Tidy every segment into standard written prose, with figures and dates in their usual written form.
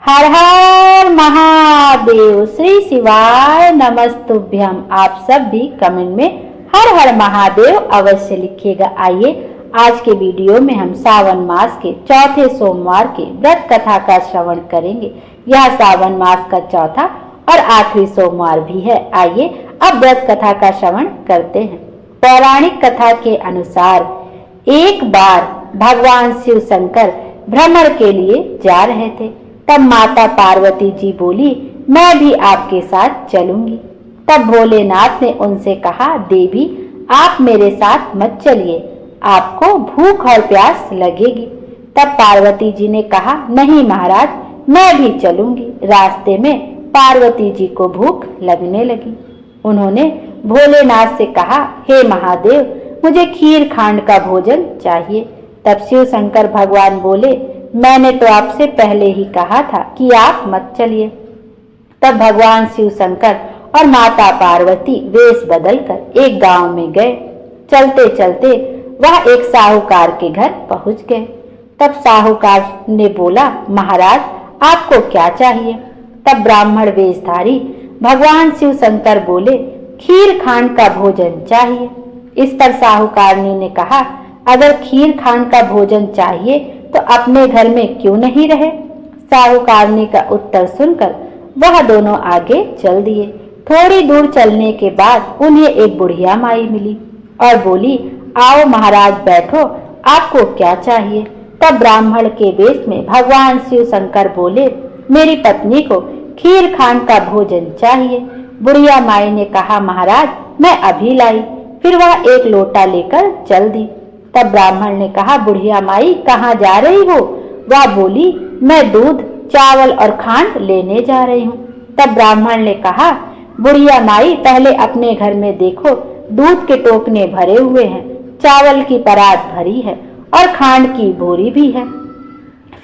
हर हर महादेव। श्री शिवाय नमस्तुभ्यम। आप सब भी कमेंट में हर हर महादेव अवश्य लिखिएगा। आइए आज के वीडियो में हम सावन मास के चौथे सोमवार के व्रत कथा का श्रवण करेंगे। यह सावन मास का चौथा और आखिरी सोमवार भी है। आइए अब व्रत कथा का श्रवण करते हैं। पौराणिक कथा के अनुसार एक बार भगवान शिव शंकर भ्रमण के लिए जा रहे थे। तब माता पार्वती जी बोली, मैं भी आपके साथ चलूंगी। तब भोलेनाथ ने उनसे कहा, देवी आप मेरे साथ मत चलिए, आपको भूख और प्यास लगेगी। तब पार्वती जी ने कहा, नहीं महाराज मैं भी चलूंगी। रास्ते में पार्वती जी को भूख लगने लगी। उन्होंने भोलेनाथ से कहा, हे महादेव मुझे खीर खांड का भोजन चाहिए। तब शिव शंकर भगवान बोले, मैंने तो आपसे पहले ही कहा था कि आप मत चलिए। तब भगवान शिव शंकर और माता पार्वती वेश बदलकर एक गांव में गए। चलते चलते वह एक साहूकार के घर पहुंच गए। तब साहूकार ने बोला, महाराज आपको क्या चाहिए? तब ब्राह्मण वेशधारी भगवान शिव शंकर बोले, खीर खांड का भोजन चाहिए। इस पर साहूकारनी ने कहा, अगर खीर खांड का भोजन चाहिए तो अपने घर में क्यों नहीं रहे? साहूकारनी का उत्तर सुनकर वह दोनों आगे चल दिए। थोड़ी दूर चलने के बाद उन्हें एक बुढ़िया माई मिली और बोली, आओ महाराज बैठो, आपको क्या चाहिए? तब ब्राह्मण के वेश में भगवान शिव शंकर बोले, मेरी पत्नी को खीर खांड का भोजन चाहिए। बुढ़िया माई ने कहा, महाराज मैं अभी लाई। फिर वह एक लोटा लेकर चल दी। तब ब्राह्मण ने कहा, बुढ़िया माई कहाँ जा रही हो? वह बोली, मैं दूध चावल और खांड लेने जा रही हूँ। तब ब्राह्मण ने कहा, बुढ़िया माई पहले अपने घर में देखो, दूध के टोकने भरे हुए हैं, चावल की परात भरी है और खांड की बोरी भी है।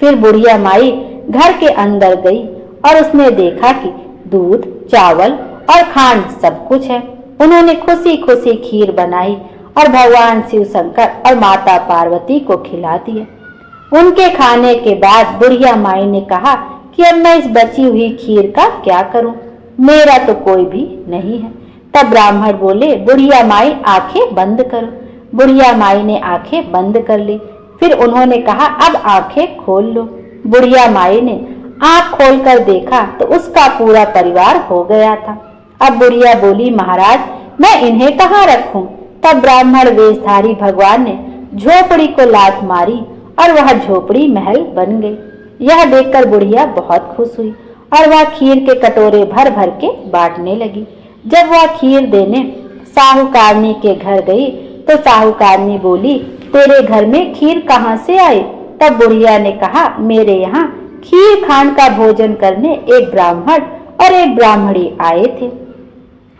फिर बुढ़िया माई घर के अंदर गई और उसने देखा कि दूध चावल और खांड सब कुछ है। उन्होंने खुशी खुशी खीर बनाई और भगवान शिव शंकर और माता पार्वती को खिला दिए। उनके खाने के बाद बुढ़िया माई ने कहा कि अब मैं इस बची हुई खीर का क्या करूं? मेरा तो कोई भी नहीं है। तब ब्राह्मण बोले, बुढ़िया माई आंखें बंद करो। बुढ़िया माई ने आंखें बंद कर ली। फिर उन्होंने कहा, अब आंखें खोल लो। बुढ़िया माई ने आंख खोलकर देखा तो उसका पूरा परिवार हो गया था। अब बुढ़िया बोली, महाराज मैं इन्हें कहाँ रखूं? तब ब्राह्मण वेशधारी भगवान ने झोपड़ी को लात मारी और वह झोपड़ी महल बन गई। यह देखकर बुढ़िया बहुत खुश हुई और वह खीर के कटोरे भर भर के बांटने लगी। जब वह खीर देने साहूकारनी के घर गई तो साहूकारनी बोली, तेरे घर में खीर कहाँ से आई? तब बुढ़िया ने कहा, मेरे यहाँ खीर खांड का भोजन करने एक ब्राह्मण और एक ब्राह्मणी आए थे,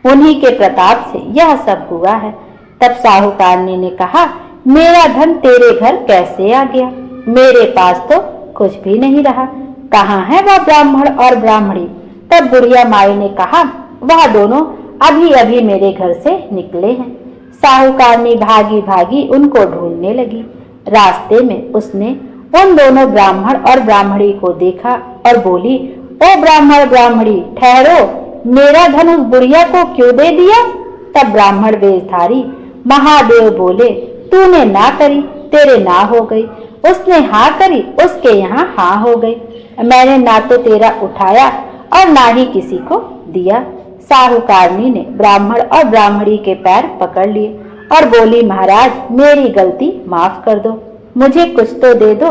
उन्हीं के प्रताप से यह सब हुआ है। तब साहूकारनी ने कहा, मेरा धन तेरे घर कैसे आ गया? मेरे पास तो कुछ भी नहीं रहा। कहाँ है वह ब्राह्मण और ब्राह्मणी? तब बुढ़िया माई ने कहा, वह दोनों अभी अभी मेरे घर से निकले हैं। साहूकारनी भागी भागी उनको ढूंढने लगी। रास्ते में उसने उन दोनों ब्राह्मण और ब्राह्मणी को देखा और बोली, ओ ब्राह्मण ब्राह्मणी ठहरो, मेरा धन उस बुढ़िया को क्यों दे दिया? तब ब्राह्मण वेशधारी महादेव बोले, तूने ना करी तेरे ना हो गई, उसने हाँ करी उसके यहाँ हाँ हो गई। मैंने ना तो तेरा उठाया और ना ही किसी को दिया। साहूकारनी ने ब्राह्मण और ब्राह्मणी के पैर पकड़ लिए और बोली, महाराज मेरी गलती माफ कर दो, मुझे कुछ तो दे दो।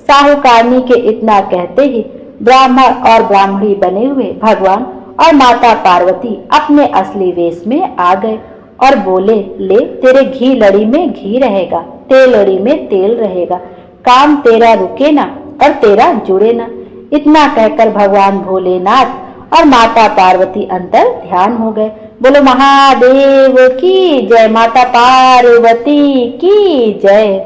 साहूकारनी के इतना कहते ही ब्राह्मण और ब्राह्मणी बने हुए भगवान और माता पार्वती अपने असली वेश में आ गए और बोले, ले तेरे घी लड़ी में घी रहेगा, तेल लड़ी में तेल रहेगा, काम तेरा रुके ना और तेरा जुड़े ना। इतना कहकर भगवान भोलेनाथ और माता पार्वती अंतर ध्यान हो गए। बोलो महादेव की जय, माता पार्वती की जय।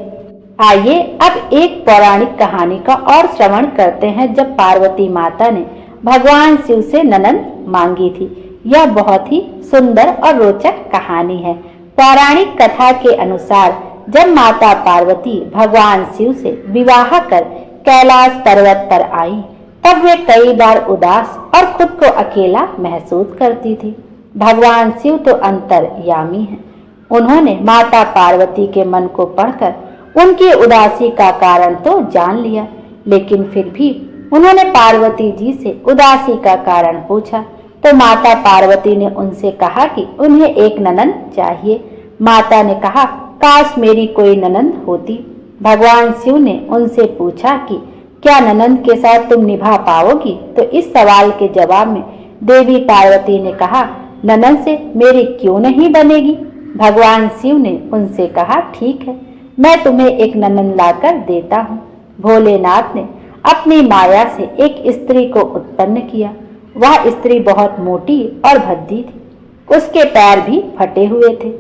आइए अब एक पौराणिक कहानी का और श्रवण करते हैं। जब पार्वती माता ने भगवान शिव से ननद मांगी थी। यह बहुत ही सुंदर और रोचक कहानी है। पौराणिक कथा के अनुसार जब माता पार्वती भगवान शिव से विवाह कर कैलाश पर्वत पर आई तब वे कई बार उदास और खुद को अकेला महसूस करती थी। भगवान शिव तो अंतर्यामी हैं। उन्होंने माता पार्वती के मन को पढ़कर उनकी उदासी का कारण तो जान लिया, लेकिन फिर भी उन्होंने पार्वती जी से उदासी का कारण पूछा तो माता पार्वती ने उनसे कहा कि उन्हें एक ननंद चाहिए। माता ने कहा, काश मेरी कोई ननंद होती। भगवान शिव ने उनसे पूछा कि क्या ननंद के साथ तुम निभा पाओगी? तो इस सवाल के जवाब में देवी पार्वती ने कहा, ननंद से मेरी क्यों नहीं बनेगी? भगवान शिव ने उनसे कहा, ठीक है, मैं तुम्हें एक ननंद लाकर देता हूँ। भोलेनाथ ने अपनी माया से एक स्त्री को उत्पन्न किया। वह स्त्री बहुत मोटी और भद्दी थी। उसके पैर भी फटे हुए थे।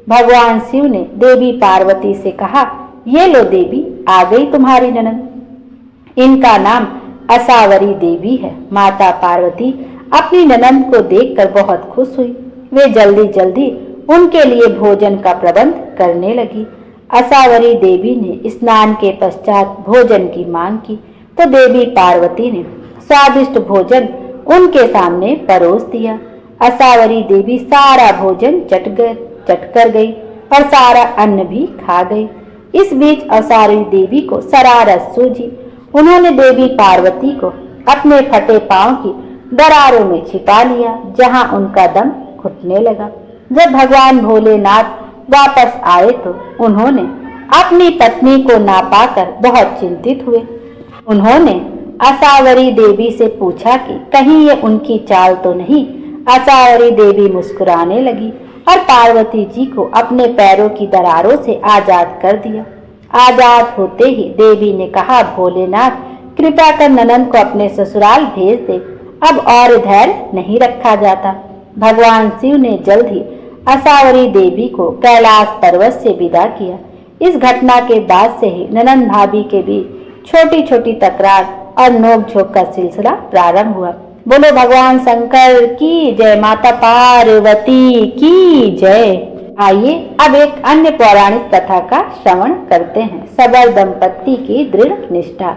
भगवान शिव ने देवी पार्वती से कहा, ये लो देवी, आ गई तुम्हारी ननंद। इनका नाम असावरी देवी है। माता पार्वती अपनी ननंद को देखकर बहुत खुश हुई। वे जल्दी जल्दी उनके लिए भोजन का प्रबंध करने लगी। असावरी देवी ने स्नान के पश्चात भोजन की मांग की तो देवी पार्वती ने स्वादिष्ट भोजन उनके सामने परोस दिया। असावरी देवी सारा भोजन चट कर गई और सारा अन्न भी खा गई। इस बीच असावरी देवी को शरारत सूझी। उन्होंने देवी पार्वती को अपने फटे पांव की दरारों में छिपा लिया, जहां उनका दम घुटने लगा। जब भगवान भोलेनाथ वापस आए तो उन्होंने अपनी पत्नी को ना पाकर बहुत चिंतित हुए। उन्होंने असावरी देवी से पूछा कि कहीं ये उनकी चाल तो नहीं। असावरी देवी मुस्कुराने लगी और पार्वती जी को अपने पैरों की दरारों से आजाद कर दिया। आजाद होते ही देवी ने कहा, भोलेनाथ कृपा कर ननंद को अपने ससुराल भेज दे, अब और धैर्य नहीं रखा जाता। भगवान शिव ने जल्द ही असावरी देवी को कैलाश पर्वत से विदा किया। इस घटना के बाद से ही ननंद भाभी के बीच छोटी छोटी तकरार और नोकझोंक का सिलसिला प्रारंभ हुआ। बोलो भगवान शंकर की जय, माता पार्वती की जय। आइए अब एक अन्य पौराणिक कथा का श्रवण करते हैं। सबर दंपत्ति की दृढ़ निष्ठा।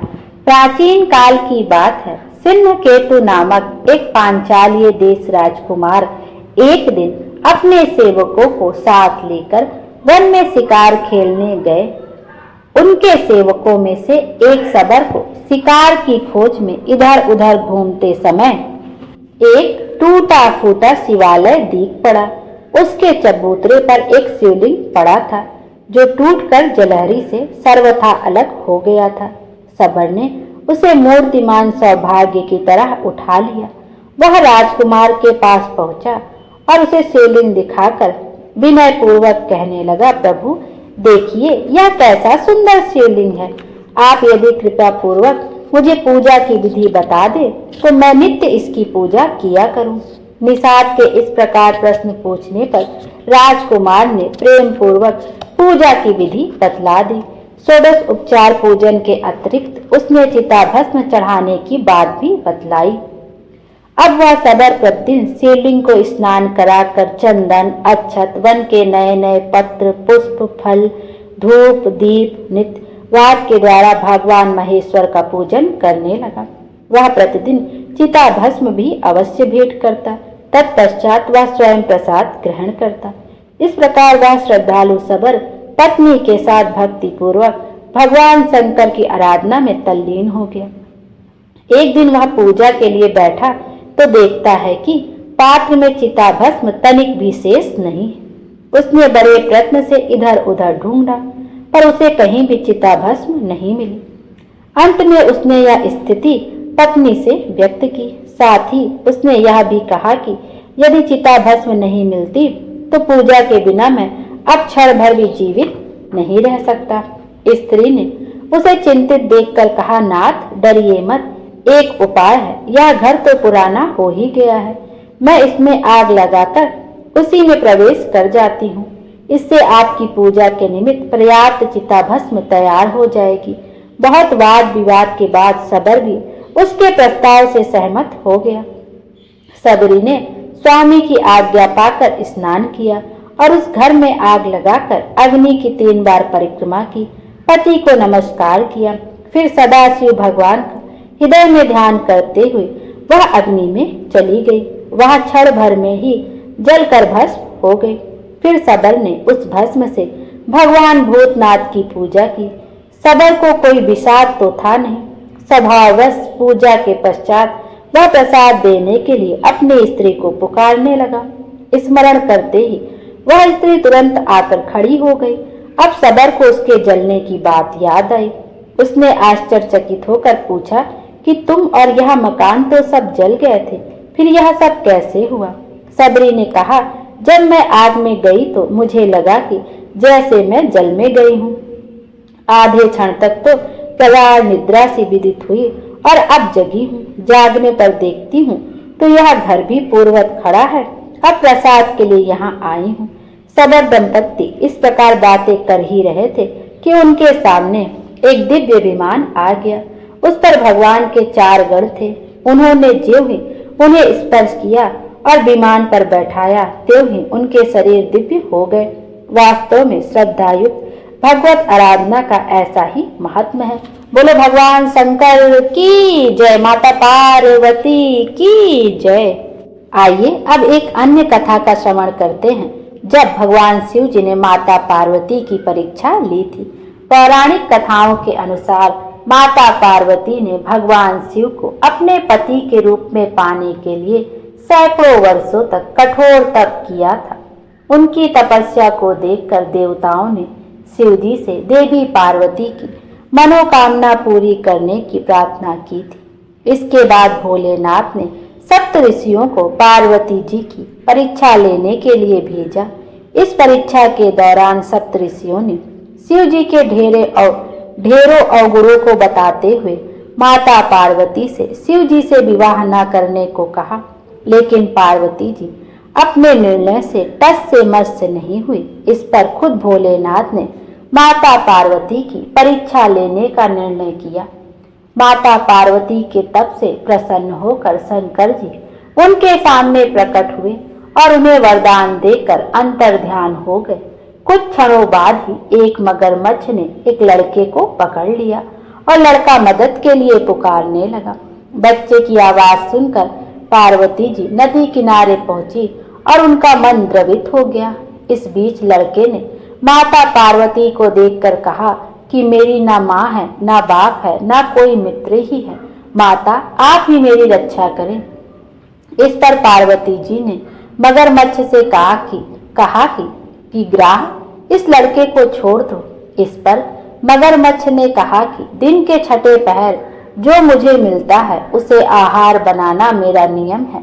प्राचीन काल की बात है। सिन्धकेतु नामक एक पांचालीय देश राजकुमार एक दिन अपने सेवकों को साथ लेकर वन में शिकार खेलने गए। उनके सेवकों में से एक सबर को शिकार की खोज में इधर उधर घूमते समय एक टूटा फूटा शिवालय दिख पड़ा। उसके चबूतरे पर एक शिवलिंग पड़ा था जो टूटकर जलहरी से सर्वथा अलग हो गया था। सबर ने उसे मूर्तिमान सौभाग्य की तरह उठा लिया। वह राजकुमार के पास पहुंचा और उसे शिवलिंग दिखाकर विनय पूर्वक कहने लगा, प्रभु देखिए यह कैसा सुंदर शिवलिंग है। आप यदि कृपा पूर्वक मुझे पूजा की विधि बता दे तो मैं नित्य इसकी पूजा किया करूं। निषाद के इस प्रकार प्रश्न पूछने पर राजकुमार ने प्रेम पूर्वक पूजा की विधि बतला दी। षोडश उपचार पूजन के अतिरिक्त उसने चिताभस्म चढ़ाने की बात भी बतलाई। अब वह सबर प्रतिदिन शिवलिंग को स्नान कराकर चंदन, अक्षत, वन के नए नए पत्र, पुष्प, फल, धूप, दीप, नित्य वाद के द्वारा भगवान महेश्वर का पूजन करने लगा। वह प्रतिदिन चिताभस्म भी अवश्य भेंट करता। तत्पश्चात वह स्वयं प्रसाद ग्रहण करता। इस प्रकार वह श्रद्धालु सबर पत्नी के साथ भक्ति पूर्वक भगवान शंकर की आराधना में तल्लीन हो गया। एक दिन वह पूजा के लिए बैठा तो देखता है कि पात्र में चिताभस्म तनिक भी शेष नहीं। उसने बड़े प्रयत्न से इधर उधर ढूंढा पर उसे कहीं भी चिताभस्म नहीं मिली। अंत में उसने यह स्थिति पत्नी से व्यक्त की। साथ ही उसने यह भी कहा कि यदि चिताभस्म नहीं मिलती तो पूजा के बिना मैं अब क्षण भर भी जीवित नहीं रह सकता। स्त्री ने उसे चिंतित देखकर कहा, नाथ डरिए मत, एक उपाय है। यह घर तो पुराना हो ही गया है, मैं इसमें आग लगाकर उसी में प्रवेश कर जाती हूँ। इससे आपकी पूजा के निमित्त पर्याप्त चिताभस्म तैयार हो जाएगी। बहुत वाद विवाद के बाद सबर भी उसके प्रस्ताव से सहमत हो गया। सबरी ने स्वामी की आज्ञा पाकर स्नान किया और उस घर में आग लगाकर अग्नि की 3 बार परिक्रमा की। पति को नमस्कार किया, फिर सदाशिव भगवान का हृदय में ध्यान करते हुए वह अग्नि में चली गई। वह क्षण भर में ही जलकर भस्म हो गई। फिर सबर ने उस भस्म से भगवान भूतनाथ की पूजा की। सबर को कोई विषाद तो था नहीं। स्वभाववश पूजा के पश्चात वह प्रसाद देने के लिए अपनी स्त्री को पुकारने लगा। स्मरण करते ही वह स्त्री तुरंत आकर खड़ी हो गई। अब सबर को उसके जलने की बात याद आई। उसने आश्चर्यचकित होकर पूछा कि तुम और यह मकान तो सब जल गए थे, फिर यह सब कैसे हुआ? सबरी ने कहा, जब मैं आग में गई तो मुझे लगा कि जैसे मैं जल में गई हूँ। आधे क्षण तक तो प्रगाढ़ निद्रा से विदित हुई और अब जगी हूँ। जागने पर देखती हूँ तो यह घर भी पूर्ववत खड़ा है। अब प्रसाद के लिए यहाँ आई हूँ। सबर दंपत्ति इस प्रकार बातें कर ही रहे थे कि उनके सामने एक दिव्य विमान आ गया। उस पर भगवान के 4 गण थे। उन्होंने ज्यों ही उन्हें स्पर्श किया और विमान पर बैठाया, त्यों ही उनके शरीर दिव्य हो गए। वास्तव में श्रद्धायुक्त भगवत आराधना का ऐसा ही महात्म है। बोलो भगवान शंकर की जय, माता पार्वती की जय। आइए अब एक अन्य कथा का श्रवण करते हैं। जब भगवान शिव जी ने माता पार्वती की परीक्षा ली थी। पौराणिक कथाओं के अनुसार माता पार्वती ने भगवान शिव को अपने पति के रूप में पाने के लिए सैकड़ों वर्षों तक कठोर तप किया था। उनकी तपस्या को देखकर देवताओं ने शिव जी से देवी पार्वती की मनोकामना पूरी करने की प्रार्थना की थी। इसके बाद भोलेनाथ ने सप्त ऋषियों को पार्वती जी की परीक्षा लेने के लिए भेजा। इस परीक्षा के दौरान सप्त ऋषियों ने शिव जी के ढेरों अवगुणों को बताते हुए माता पार्वती से शिव जी से विवाह न करने को कहा, लेकिन पार्वती जी अपने निर्णय से टस से मस से नहीं हुई। इस पर खुद भोलेनाथ ने माता पार्वती की परीक्षा लेने का निर्णय किया। माता पार्वती के तप से प्रसन्न होकर शंकर जी उनके सामने प्रकट हुए और उन्हें वरदान देकर अंतर्ध्यान हो गए। कुछ क्षणों बाद ही एक मगरमच्छ ने एक लड़के को पकड़ लिया और लड़का मदद के लिए पुकारने लगा। बच्चे की आवाज सुनकर पार्वती जी नदी किनारे पहुंची और उनका मन द्रवित हो गया। इस बीच लड़के ने माता पार्वती को देखकर कहा कि मेरी ना माँ है, ना बाप है, ना कोई मित्र ही है। माता आप ही मेरी रक्षा करें। इस पर पार्वती जी ने मगरमच्छ से कहा कि ग्राह इस लड़के को छोड़ दो। इस पर मगरमच्छ ने कहा कि दिन के छठे पहर जो मुझे मिलता है उसे आहार बनाना मेरा नियम है।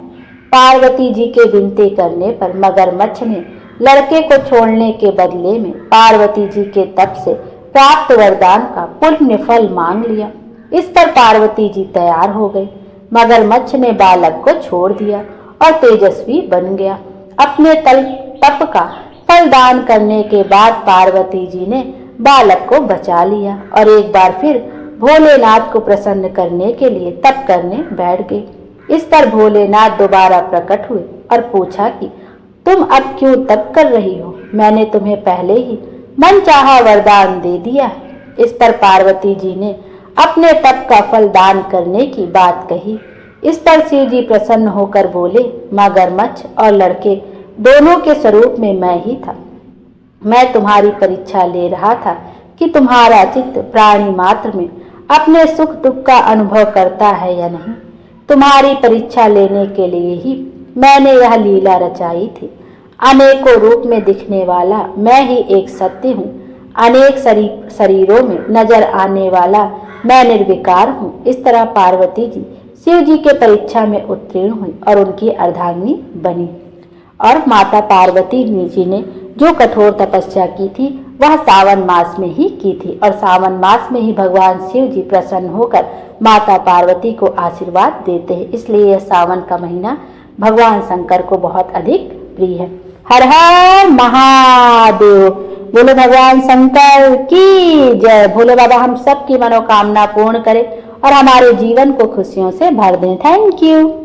पार्वती जी के विनती करने पर मगरमच्छ ने लड़के को छोड़ने के बदले में पार्वती जी के तप से प्राप्त वरदान का पुण्य फल मांग लिया। इस पर पार्वती जी तैयार हो गई। मगरमच्छ ने बालक को छोड़ दिया और तेजस्वी बन गया। अपने तप का फल दान करने के बाद पार्वती जी ने बालक को बचा लिया और एक बार फिर भोलेनाथ को प्रसन्न करने के लिए तप करने बैठ गई। इस पर भोलेनाथ दोबारा प्रकट हुए और पूछा कि तुम अब क्यों तप कर रही हो? मैंने तुम्हें पहले ही मनचाहा वरदान दे दिया है। इस पर पार्वती जी ने अपने तप का फल दान करने की बात कही। इस पर शिव जी प्रसन्न होकर बोले, मगरमच्छ और लड़के दोनों के स्वरूप में मैं ही था। मैं तुम्हारी परीक्षा ले रहा था कि तुम्हारा चित्त प्राणी मात्र में अपने सुख दुख का अनुभव करता है या नहीं। तुम्हारी परीक्षा लेने के लिए ही मैंने यह लीला रचाई थी। अनेकों रूप में दिखने वाला मैं ही एक सत्य हूँ। अनेक शरीरों में नजर आने वाला मैं निर्विकार हूँ। इस तरह पार्वती जी शिव जी के परीक्षा में उत्तीर्ण हुई और उनकी अर्धांगिनी बनी। और माता पार्वती जी ने जो कठोर तपस्या की थी वह सावन मास में ही की थी और सावन मास में ही भगवान शिव जी प्रसन्न होकर माता पार्वती को आशीर्वाद देते हैं। इसलिए यह सावन का महीना भगवान शंकर को बहुत अधिक प्रिय है। हर हर महादेव। बोलो भगवान शंकर की जय। भोले बाबा हम सब की मनोकामना पूर्ण करें और हमारे जीवन को खुशियों से भर दें। Thank you.